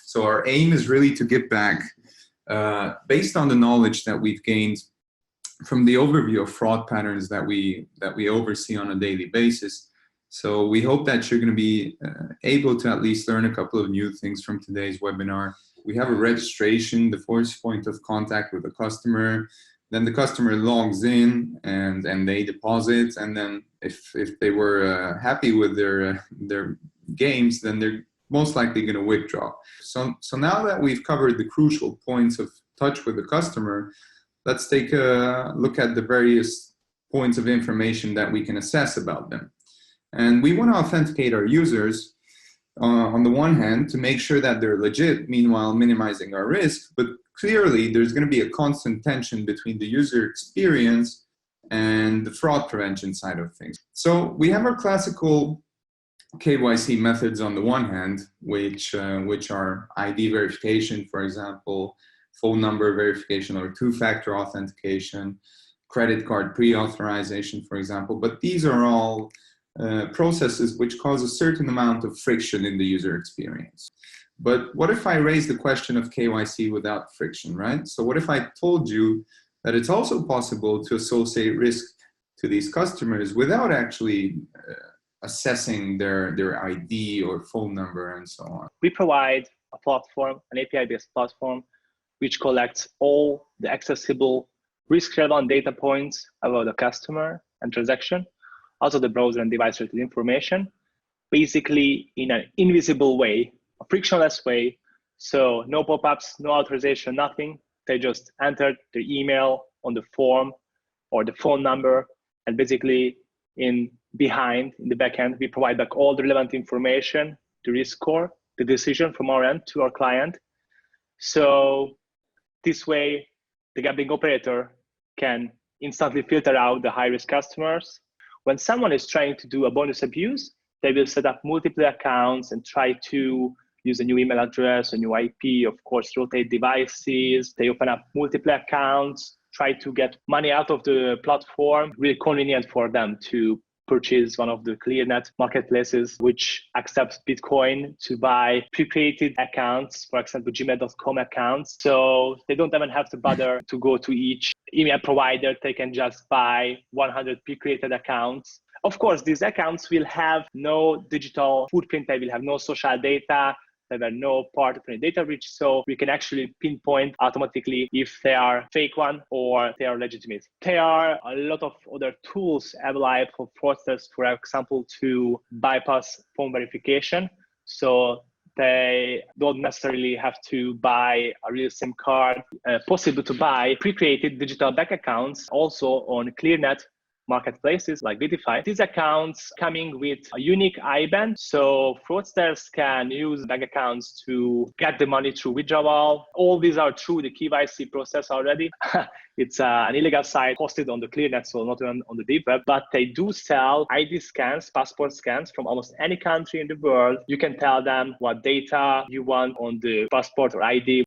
So our aim is really to give back based on the knowledge that we've gained from the overview of fraud patterns that we oversee on a daily basis. So we hope that you're going to be able to at least learn a couple of new things from today's webinar. We have a registration, the first point of contact with the customer. Then the customer logs in and they deposit. And then if they were happy with their games, then they're most likely going to withdraw. So now that we've covered the crucial points of touch with the customer, let's take a look at the various points of information that we can assess about them. And we want to authenticate our users on the one hand to make sure that they're legit, meanwhile minimizing our risk. But clearly, there's going to be a constant tension between the user experience and the fraud prevention side of things. So we have our classical KYC methods on the one hand, which are ID verification, for example, phone number verification or two-factor authentication, credit card pre-authorization, for example. But these are all processes which cause a certain amount of friction in the user experience. But what if I raise the question of KYC without friction, right? So what if I told you that it's also possible to associate risk to these customers without actually assessing their ID or phone number and so on? We provide a platform, an API-based platform, which collects all the accessible risk-relevant data points about the customer and transaction, also the browser and device-related information, basically in an invisible way, a frictionless way. So no pop-ups, no authorization, nothing. They just enter their email on the form or the phone number, and basically in the backend, we provide back all the relevant information, the risk score, the decision from our end to our client. So this way, the gambling operator can instantly filter out the high-risk customers. When someone is trying to do a bonus abuse, they will set up multiple accounts and try to use a new email address, a new IP, of course, rotate devices. They open up multiple accounts, try to get money out of the platform. Really convenient for them to purchase one of the ClearNet marketplaces, which accepts Bitcoin to buy pre-created accounts, for example, gmail.com accounts. So they don't even have to bother to go to each email provider. They can just buy 100 pre-created accounts. Of course, these accounts will have no digital footprint. They will have no social data. There were no part of any data breach, so we can actually pinpoint automatically if they are fake one or they are legitimate. There are a lot of other tools available for fraudsters, for example, to bypass phone verification. So they don't necessarily have to buy a real SIM card. Possible to buy pre-created digital bank accounts also on ClearNet marketplaces like Vidify. These accounts coming with a unique IBAN, so fraudsters can use bank accounts to get the money through withdrawal. All these are through the KYC process already. It's an illegal site hosted on the ClearNet, so not on the deep web, but they do sell ID scans, passport scans from almost any country in the world. You can tell them what data you want on the passport or ID.